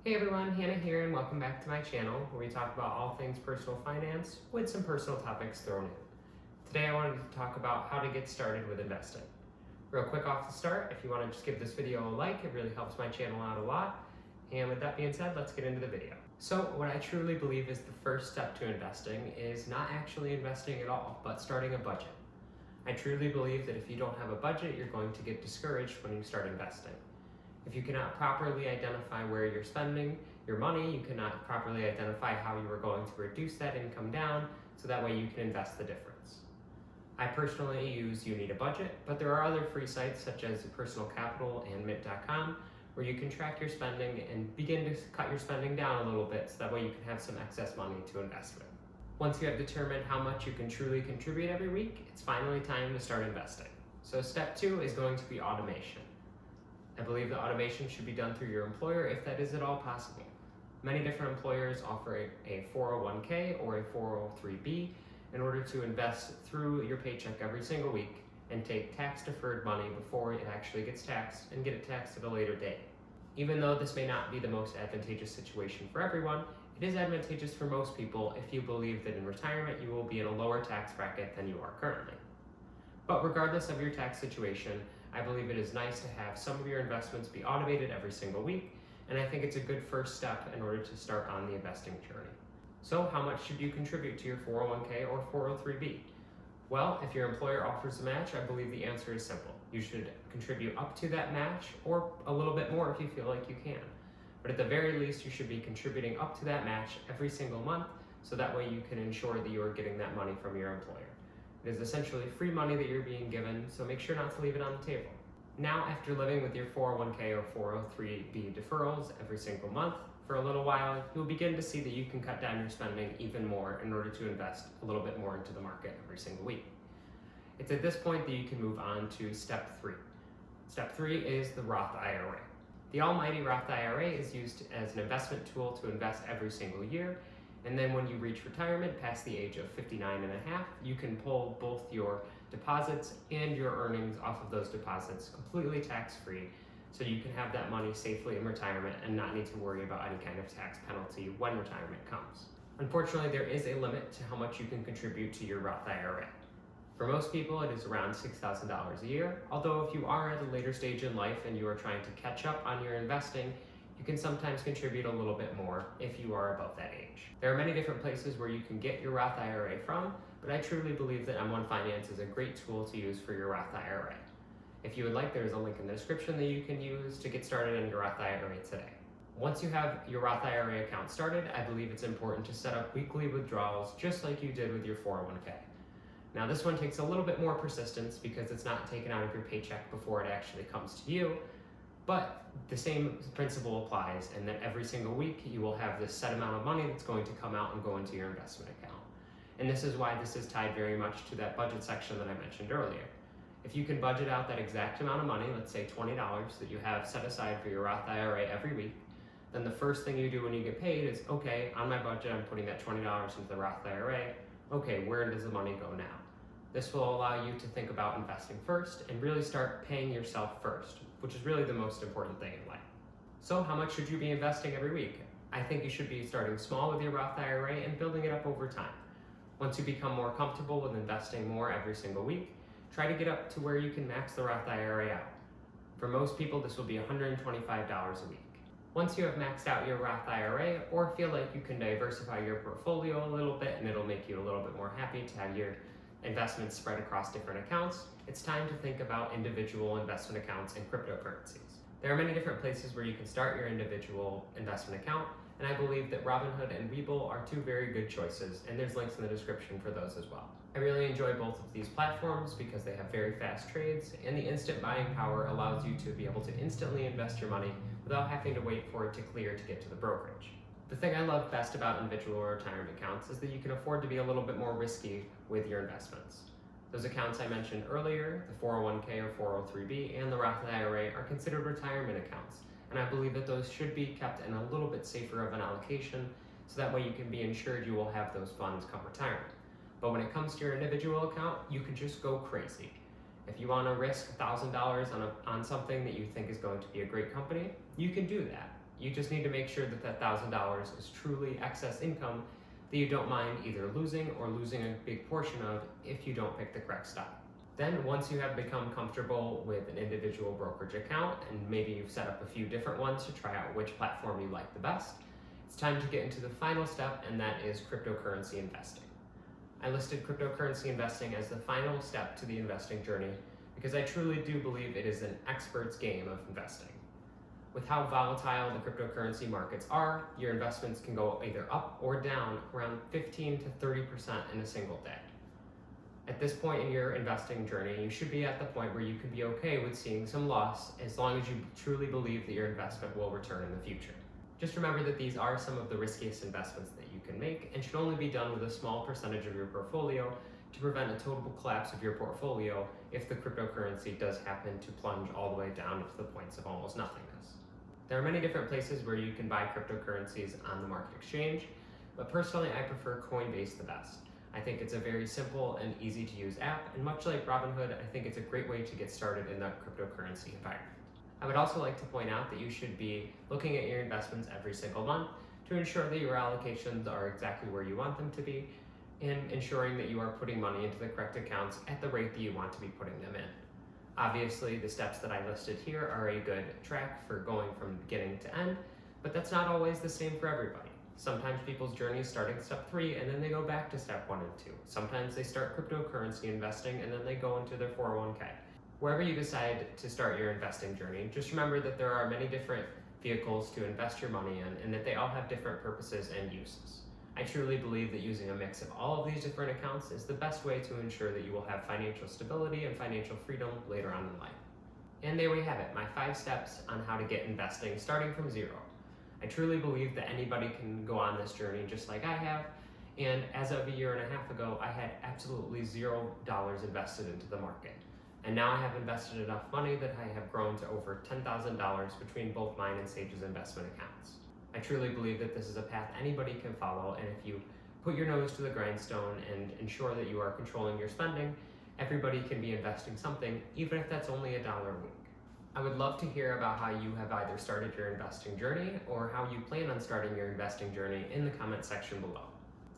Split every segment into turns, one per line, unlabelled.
Hey everyone, Hannah here and welcome back to my channel where we talk about all things personal finance with some personal topics thrown in. Today I wanted to talk about how to get started with investing. Real quick off the start, if you want to just give this video a like, it really helps my channel out a lot. And with that being said, let's get into the video. So what I truly believe is the first step to investing is not actually investing at all, but starting a budget. I truly believe that if you don't have a budget, you're going to get discouraged when you start investing. If you cannot properly identify where you're spending your money, you cannot properly identify how you are going to reduce that income down, so that way you can invest the difference. I personally use You Need a Budget, but there are other free sites such as Personal Capital and Mint.com where you can track your spending and begin to cut your spending down a little bit so that way you can have some excess money to invest with. Once you have determined how much you can truly contribute every week, it's finally time to start investing. So step 2 is going to be automation. I believe that automation should be done through your employer if that is at all possible. Many different employers offer a 401k or a 403b in order to invest through your paycheck every single week and take tax-deferred money before it actually gets taxed and get it taxed at a later date. Even though this may not be the most advantageous situation for everyone, it is advantageous for most people if you believe that in retirement you will be in a lower tax bracket than you are currently. But regardless of your tax situation, I believe it is nice to have some of your investments be automated every single week, and I think it's a good first step in order to start on the investing journey. So how much should you contribute to your 401k or 403b? Well, if your employer offers a match, I believe the answer is simple. You should contribute up to that match or a little bit more if you feel like you can. But at the very least, you should be contributing up to that match every single month, so that way you can ensure that you are getting that money from your employer. It is essentially free money that you're being given, so make sure not to leave it on the table. Now, after living with your 401k or 403b deferrals every single month for a little while, you'll begin to see that you can cut down your spending even more in order to invest a little bit more into the market every single week. It's at this point that you can move on to step 3. Step 3 is the Roth IRA. The almighty Roth IRA is used as an investment tool to invest every single year. And then when you reach retirement past the age of 59 and a half, you can pull both your deposits and your earnings off of those deposits completely tax-free, so you can have that money safely in retirement and not need to worry about any kind of tax penalty when retirement comes. Unfortunately, there is a limit to how much you can contribute to your Roth IRA. For most people, it is around $6,000 a year, although if you are at a later stage in life and you are trying to catch up on your investing, you can sometimes contribute a little bit more if you are above that age. There are many different places where you can get your Roth IRA from, but I truly believe that M1 Finance is a great tool to use for your Roth IRA. If you would like, there is a link in the description that you can use to get started on your Roth IRA today. Once you have your Roth IRA account started, I believe it's important to set up weekly withdrawals just like you did with your 401k. Now this one takes a little bit more persistence because it's not taken out of your paycheck before it actually comes to you, but the same principle applies in that every single week you will have this set amount of money that's going to come out and go into your investment account. And this is why this is tied very much to that budget section that I mentioned earlier. If you can budget out that exact amount of money, let's say $20 that you have set aside for your Roth IRA every week, then the first thing you do when you get paid is, okay, on my budget I'm putting that $20 into the Roth IRA, okay, where does the money go now? This will allow you to think about investing first and really start paying yourself first, which is really the most important thing in life. So how much should you be investing every week? I think you should be starting small with your Roth IRA and building it up over time. Once you become more comfortable with investing more every single week, try to get up to where you can max the Roth IRA out. For most people, this will be $125 a week. Once you have maxed out your Roth IRA or feel like you can diversify your portfolio a little bit and it'll make you a little bit more happy to have your investments spread across different accounts, it's time to think about individual investment accounts and cryptocurrencies. There are many different places where you can start your individual investment account, and I believe that Robinhood and Webull are two very good choices, and there's links in the description for those as well. I really enjoy both of these platforms because they have very fast trades, and the instant buying power allows you to be able to instantly invest your money without having to wait for it to clear to get to the brokerage. The thing I love best about individual retirement accounts is that you can afford to be a little bit more risky with your investments. Those accounts I mentioned earlier, the 401k or 403b and the Roth IRA, are considered retirement accounts, and I believe that those should be kept in a little bit safer of an allocation, so that way you can be ensured you will have those funds come retirement. But when it comes to your individual account, you can just go crazy. If you want to risk $1,000 on something that you think is going to be a great company, you can do that. You just need to make sure that that $1,000 is truly excess income that you don't mind either losing or losing a big portion of if you don't pick the correct stock. Then once you have become comfortable with an individual brokerage account, and maybe you've set up a few different ones to try out which platform you like the best, it's time to get into the final step, and that is cryptocurrency investing. I listed cryptocurrency investing as the final step to the investing journey because I truly do believe it is an expert's game of investing. With how volatile the cryptocurrency markets are, your investments can go either up or down around 15 to 30% in a single day. At this point in your investing journey, you should be at the point where you can be okay with seeing some loss as long as you truly believe that your investment will return in the future. Just remember that these are some of the riskiest investments that you can make and should only be done with a small percentage of your portfolio to prevent a total collapse of your portfolio if the cryptocurrency does happen to plunge all the way down to the points of almost nothingness. There are many different places where you can buy cryptocurrencies on the market exchange, but personally I prefer Coinbase the best. I think it's a very simple and easy to use app, and much like Robinhood, I think it's a great way to get started in the cryptocurrency environment. I would also like to point out that you should be looking at your investments every single month to ensure that your allocations are exactly where you want them to be, and ensuring that you are putting money into the correct accounts at the rate that you want to be putting them in. Obviously, the steps that I listed here are a good track for going from beginning to end, but that's not always the same for everybody. Sometimes people's journeys start at step 3 and then they go back to step 1 and 2. Sometimes they start cryptocurrency investing and then they go into their 401k. Wherever you decide to start your investing journey, just remember that there are many different vehicles to invest your money in and that they all have different purposes and uses. I truly believe that using a mix of all of these different accounts is the best way to ensure that you will have financial stability and financial freedom later on in life. And there we have it, my 5 steps on how to get investing starting from zero. I truly believe that anybody can go on this journey just like I have, and as of a year and a half ago, I had absolutely $0 invested into the market. And now I have invested enough money that I have grown to over $10,000 between both mine and Sage's investment accounts. I truly believe that this is a path anybody can follow, and if you put your nose to the grindstone and ensure that you are controlling your spending, everybody can be investing something, even if that's only $1 a week. I would love to hear about how you have either started your investing journey or how you plan on starting your investing journey in the comment section below.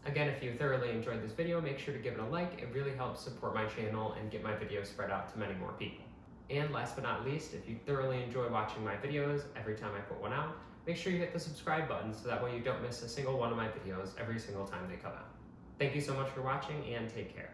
Again, if you thoroughly enjoyed this video, make sure to give it a like. It really helps support my channel and get my videos spread out to many more people. And last but not least, if you thoroughly enjoy watching my videos every time I put one out, make sure you hit the subscribe button so that way you don't miss a single one of my videos every single time they come out. Thank you so much for watching and take care.